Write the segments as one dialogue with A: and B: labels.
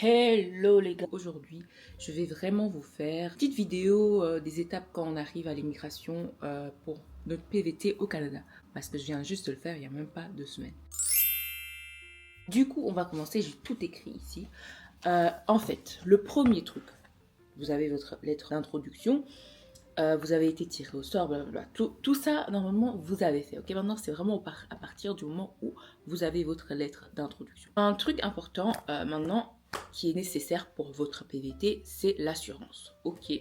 A: Hello les gars, aujourd'hui je vais vraiment vous faire une petite vidéo des étapes quand on arrive à l'immigration pour notre PVT au Canada, parce que je viens juste de le faire il n'y a même pas 2 semaines. Du coup on va commencer, j'ai tout écrit ici. En fait, le premier truc, vous avez votre lettre d'introduction, vous avez été tiré au sort, blablabla. Tout ça, normalement, vous avez fait. Ok, maintenant, c'est vraiment à partir du moment où vous avez votre lettre d'introduction. Un truc important maintenant qui est nécessaire pour votre PVT, c'est l'assurance. Ok,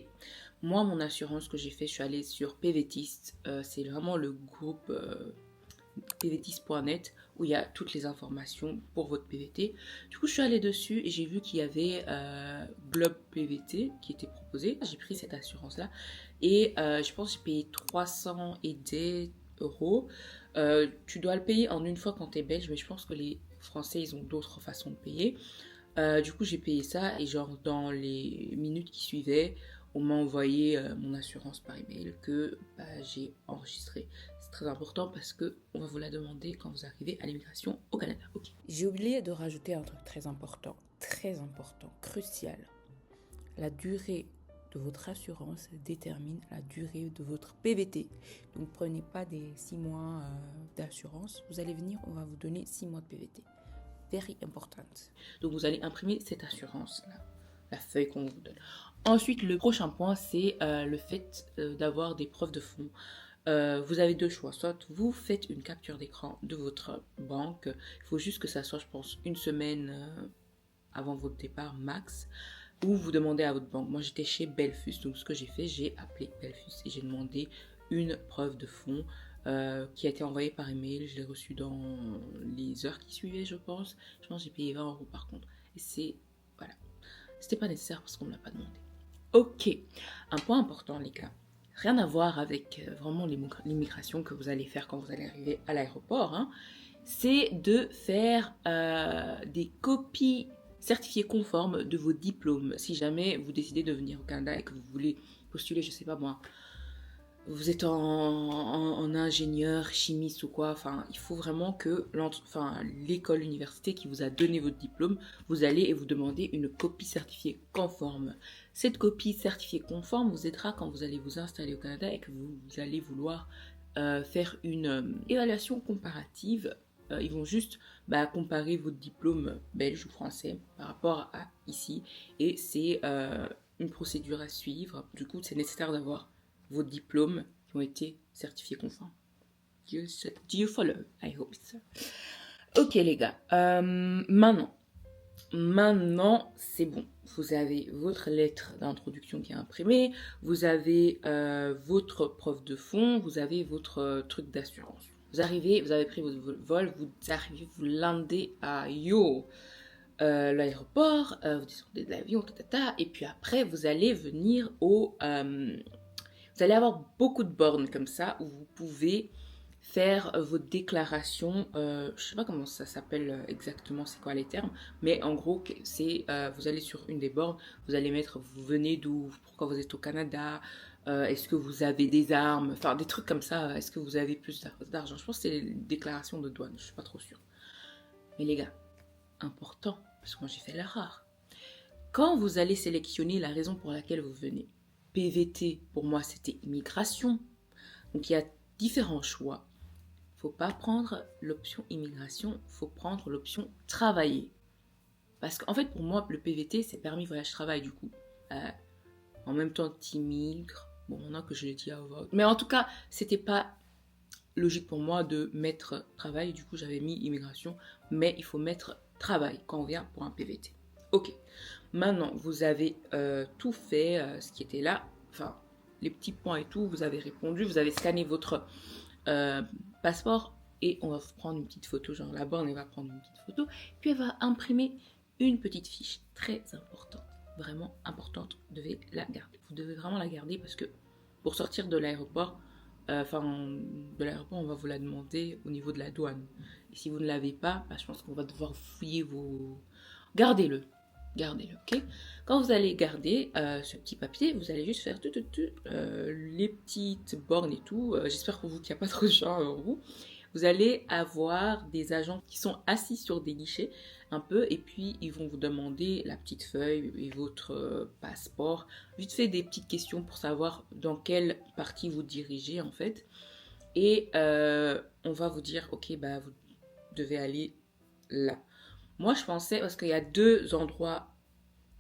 A: moi, mon assurance que j'ai fait, je suis allée sur PVTist. C'est vraiment le groupe pvtist.net où il y a toutes les informations pour votre PVT. Du coup, je suis allée dessus et j'ai vu qu'il y avait Globe PVT qui était proposé. J'ai pris cette assurance-là et je pense que j'ai payé 300 et des euros. Tu dois le payer en une fois quand tu es belge, mais je pense que les Français, ils ont d'autres façons de payer. Du coup, j'ai payé ça et genre dans les minutes qui suivaient, on m'a envoyé mon assurance par email que j'ai enregistré. C'est très important parce que on va vous la demander quand vous arrivez à l'immigration au Canada. Okay. J'ai oublié de rajouter un truc très important, crucial. La durée de votre assurance détermine la durée de votre PVT. Donc prenez pas des 6 mois d'assurance. Vous allez venir, on va vous donner 6 mois de PVT. Very important. Donc vous allez imprimer cette assurance là, la feuille qu'on vous donne. Ensuite, le prochain point, c'est le fait d'avoir des preuves de fonds. Vous avez deux choix. Soit vous faites une capture d'écran de votre banque. Il faut juste que ça soit, je pense, une semaine avant votre départ max. Ou vous demandez à votre banque. Moi, j'étais chez Belfus. Donc, ce que j'ai fait, j'ai appelé Belfus et j'ai demandé une preuve de fonds qui a été envoyée par email. Je l'ai reçue dans les heures qui suivaient, je pense. Je pense que j'ai payé 20 euros par contre. Et c'est... Voilà. C'était pas nécessaire parce qu'on ne me l'a pas demandé. Ok. Un point important, les gars. Rien à voir avec vraiment l'immigration que vous allez faire quand vous allez arriver à l'aéroport. Hein. C'est de faire des copies certifiées conformes de vos diplômes. Si jamais vous décidez de venir au Canada et que vous voulez postuler, je sais pas moi, vous êtes en ingénieur, chimiste ou quoi, enfin, il faut vraiment que l'école, l'université qui vous a donné votre diplôme, vous allez et vous demandez une copie certifiée conforme. Cette copie certifiée conforme vous aidera quand vous allez vous installer au Canada et que vous allez vouloir faire une évaluation comparative. Ils vont juste comparer votre diplôme belge ou français par rapport à ici. Et c'est une procédure à suivre. Du coup, c'est nécessaire d'avoir vos diplômes qui ont été certifiés conformes. Do you follow? I hope so. Ok les gars, maintenant c'est bon. Vous avez votre lettre d'introduction qui est imprimée, vous avez votre preuve de fonds, vous avez votre truc d'assurance. Vous arrivez, vous avez pris votre vol, vous arrivez, vous landez à l'aéroport, vous descendez de l'avion, et puis après vous allez venir vous allez avoir beaucoup de bornes comme ça où vous pouvez faire vos déclarations. Je ne sais pas comment ça s'appelle exactement, c'est quoi les termes, mais en gros, c'est vous allez sur une des bornes, vous allez mettre vous venez d'où, pourquoi vous êtes au Canada, est-ce que vous avez des armes, enfin des trucs comme ça, est-ce que vous avez plus d'argent. Je pense que c'est une déclaration de douane, je ne suis pas trop sûre. Mais les gars, important, parce que moi j'ai fait l'erreur. Quand vous allez sélectionner la raison pour laquelle vous venez, PVT, pour moi, c'était immigration. Donc, il y a différents choix. Il ne faut pas prendre l'option immigration, il faut prendre l'option travailler. Parce qu'en fait, pour moi, le PVT, c'est permis voyage-travail, du coup. En même temps, t'immigres. Bon, maintenant que je l'ai dit à voix. Mais en tout cas, c'était pas logique pour moi de mettre travail. Du coup, j'avais mis immigration. Mais il faut mettre travail quand on vient pour un PVT. Ok. Maintenant, vous avez tout fait, ce qui était là, enfin, les petits points et tout, vous avez répondu, vous avez scanné votre passeport et on va vous prendre une petite photo, genre la borne, elle va prendre une petite photo, puis elle va imprimer une petite fiche très importante, vraiment importante, vous devez la garder. Vous devez vraiment la garder parce que pour sortir de l'aéroport, on va vous la demander au niveau de la douane. Et si vous ne l'avez pas, je pense qu'on va devoir fouiller vos... Gardez-le, ok. Quand vous allez garder ce petit papier, vous allez juste faire les petites bornes et tout. J'espère pour vous qu'il n'y a pas trop de gens avant vous. vous allez avoir des agents qui sont assis sur des guichets un peu et puis ils vont vous demander la petite feuille et votre passeport. Vite fait des petites questions pour savoir dans quelle partie vous dirigez en fait. Et on va vous dire, ok, bah vous devez aller là. Moi, je pensais, parce qu'il y a 2 endroits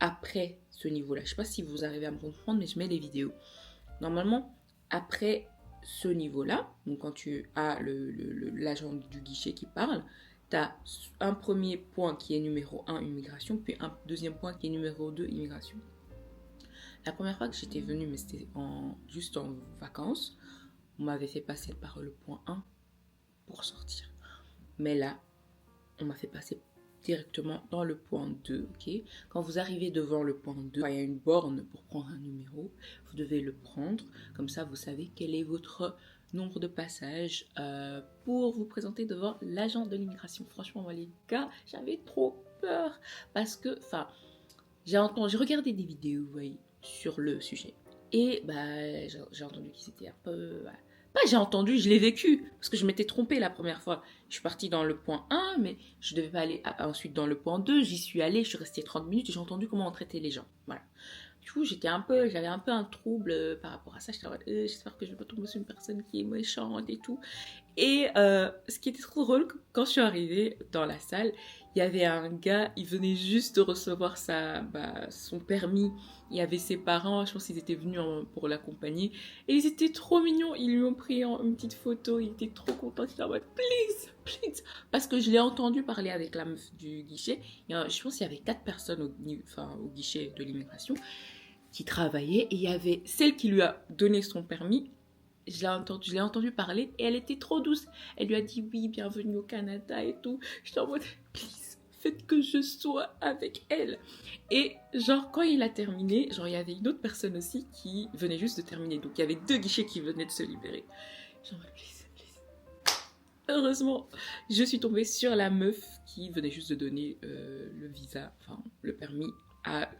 A: après ce niveau-là. Je ne sais pas si vous arrivez à me comprendre, mais je mets les vidéos. Normalement, après ce niveau-là, donc quand tu as l'agent du guichet qui parle, tu as un premier point qui est numéro 1, immigration, puis un deuxième point qui est numéro 2, immigration. La première fois que j'étais venue, mais c'était juste en vacances, on m'avait fait passer par le point 1 pour sortir. Mais là, on m'a fait passer directement dans le point 2, ok? Quand vous arrivez devant le point 2, il y a une borne pour prendre un numéro. Vous devez le prendre. Comme ça, vous savez quel est votre nombre de passages pour vous présenter devant l'agent de l'immigration. Franchement, moi, les gars, j'avais trop peur. Parce que, enfin, j'ai regardé des vidéos, vous voyez, sur le sujet. Et bah, j'ai entendu qu'ils étaient un peu... Pas j'ai entendu, je l'ai vécu. Parce que je m'étais trompée la première fois. Je suis partie dans le point 1, mais je devais pas aller ensuite dans le point 2. J'y suis allée, je suis restée 30 minutes et j'ai entendu comment on traitait les gens. Voilà. Du coup, j'avais un peu un trouble par rapport à ça. J'étais en mode, j'espère que je vais pas tomber sur une personne qui est méchante et tout. Et ce qui était trop drôle, quand je suis arrivée dans la salle, il y avait un gars, il venait juste de recevoir son permis. Il y avait ses parents, je pense qu'ils étaient venus pour l'accompagner. Et ils étaient trop mignons, ils lui ont pris une petite photo, il était trop content. Il était en mode, please, please. Parce que je l'ai entendu parler avec la meuf du guichet. Je pense qu'il y avait 4 personnes au guichet de l'immigration qui travaillaient. Et il y avait celle qui lui a donné son permis. Je l'ai entendu parler et elle était trop douce. Elle lui a dit oui, bienvenue au Canada et tout. J'étais en mode, please, faites que je sois avec elle. Et genre, quand il a terminé, genre, il y avait une autre personne aussi qui venait juste de terminer. Donc, il y avait 2 guichets qui venaient de se libérer. Genre, please, please. Heureusement, je suis tombée sur la meuf qui venait juste de donner le visa, enfin, le permis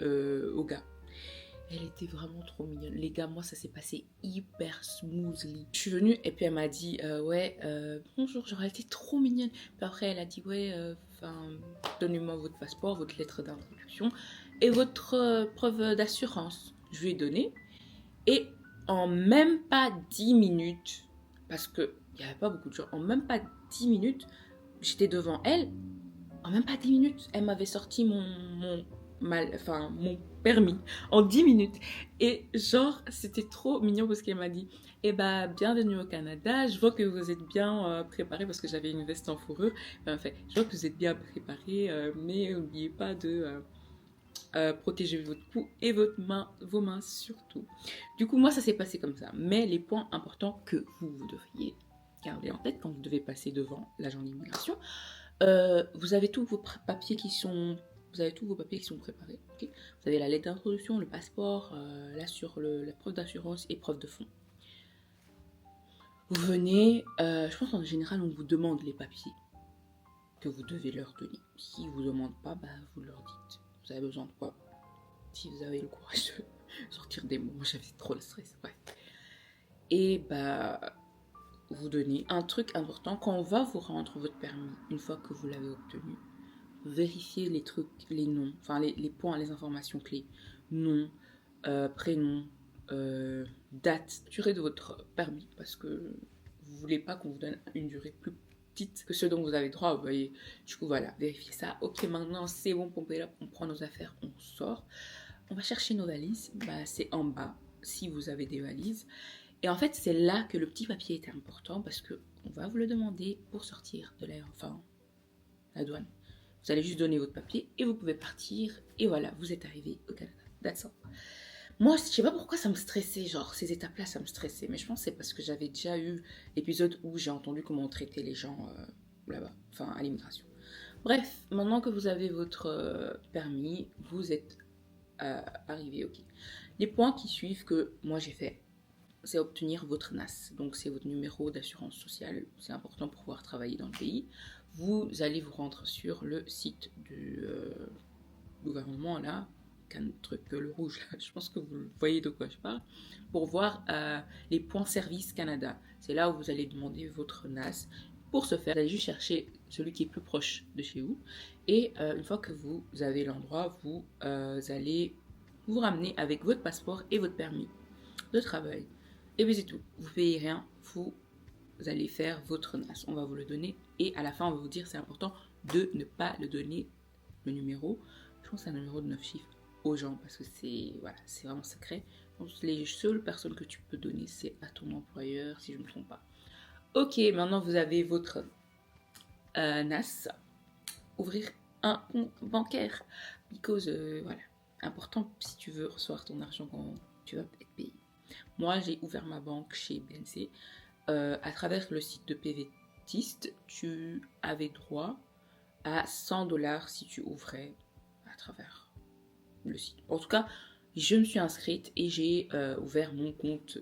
A: au gars. Elle était vraiment trop mignonne. Les gars, moi, ça s'est passé hyper smoothly. Je suis venue et puis elle m'a dit, bonjour, genre, elle était trop mignonne. Puis après, elle a dit, donnez-moi votre passeport, votre lettre d'introduction et votre preuve d'assurance. Je lui ai donné. Et en même pas 10 minutes, parce qu'il n'y avait pas beaucoup de gens, en même pas 10 minutes, j'étais devant elle. En même pas 10 minutes, elle m'avait sorti mon permis en 10 minutes. Et genre, c'était trop mignon parce qu'elle m'a dit, eh bah, bienvenue au Canada, je vois que vous êtes bien préparé parce que j'avais une veste en fourrure. Enfin, je vois que vous êtes bien préparé, mais n'oubliez pas de protéger votre cou et vos mains surtout. Du coup, moi, ça s'est passé comme ça. Mais les points importants que vous devriez garder en tête quand vous devez passer devant l'agent d'immigration, vous avez tous vos papiers qui sont préparés. Okay, vous avez la lettre d'introduction, le passeport, la preuve d'assurance et preuve de fonds. Vous venez, je pense en général on vous demande les papiers que vous devez leur donner. Si vous ne demandent pas, vous leur dites. Vous avez besoin de quoi? Si vous avez le courage de sortir des mots, moi j'avais trop le stress. Ouais. Et vous donnez un truc important quand on va vous rendre votre permis une fois que vous l'avez obtenu. Vérifiez les trucs, les noms, enfin les points, les informations clés. Nom, prénom, date, durée de votre permis, parce que vous voulez pas qu'on vous donne une durée plus petite que ce dont vous avez droit, vous voyez. Du coup, voilà, vérifiez ça. Ok, maintenant, c'est bon, on prend nos affaires, on sort. On va chercher nos valises, c'est en bas, si vous avez des valises. Et en fait, c'est là que le petit papier était important, parce que on va vous le demander pour sortir de la douane. Vous allez juste donner votre papier et vous pouvez partir. Et voilà, vous êtes arrivé au Canada. That's all. Moi, je sais pas pourquoi ça me stressait, genre ces étapes-là, ça me stressait. Mais je pense que c'est parce que j'avais déjà eu l'épisode où j'ai entendu comment on traitait les gens là-bas, enfin à l'immigration. Bref, maintenant que vous avez votre permis, vous êtes arrivé, ok. Les points qui suivent que moi j'ai fait, c'est obtenir votre NAS. Donc c'est votre numéro d'assurance sociale. C'est important pour pouvoir travailler dans le pays. Vous allez vous rendre sur le site du gouvernement là, un truc le rouge là, je pense que vous voyez de quoi je parle, pour voir les points service Canada. C'est là où vous allez demander votre NAS. Pour ce faire, vous allez juste chercher celui qui est plus proche de chez vous. Et une fois que vous avez l'endroit, vous allez vous ramener avec votre passeport et votre permis de travail. Et puis c'est tout. Vous payez rien, vous allez faire votre NAS. On va vous le donner. Et à la fin, on va vous dire, c'est important de ne pas le donner, le numéro. Je pense que c'est un numéro de 9 chiffres aux gens parce que c'est voilà, c'est vraiment secret. Donc, les seules personnes que tu peux donner, c'est à ton employeur, si je ne me trompe pas. Ok, maintenant vous avez votre NAS. Ouvrir un compte bancaire. Because, voilà, important si tu veux recevoir ton argent quand tu vas être payé. Moi, j'ai ouvert ma banque chez BNC. À travers le site de PVTiste, tu avais droit à 100 $ si tu ouvrais à travers le site. En tout cas, je me suis inscrite et j'ai ouvert mon compte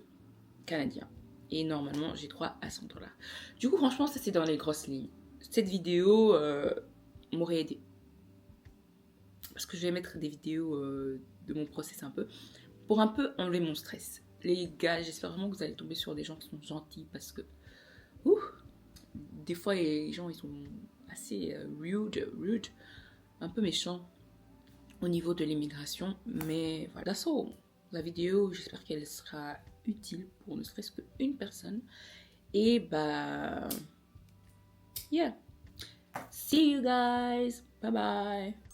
A: canadien. Et normalement, j'ai droit à 100 $. Du coup, franchement, ça c'est dans les grosses lignes. Cette vidéo m'aurait aidé. Parce que je vais mettre des vidéos de mon process un peu. Pour un peu enlever mon stress. Les gars, j'espère vraiment que vous allez tomber sur des gens qui sont gentils. Parce que, des fois, les gens, ils sont assez rude, un peu méchants au niveau de l'immigration. Mais voilà, that's all. La vidéo, j'espère qu'elle sera utile pour ne serait-ce qu'une personne. Et bah, yeah. See you guys. Bye bye.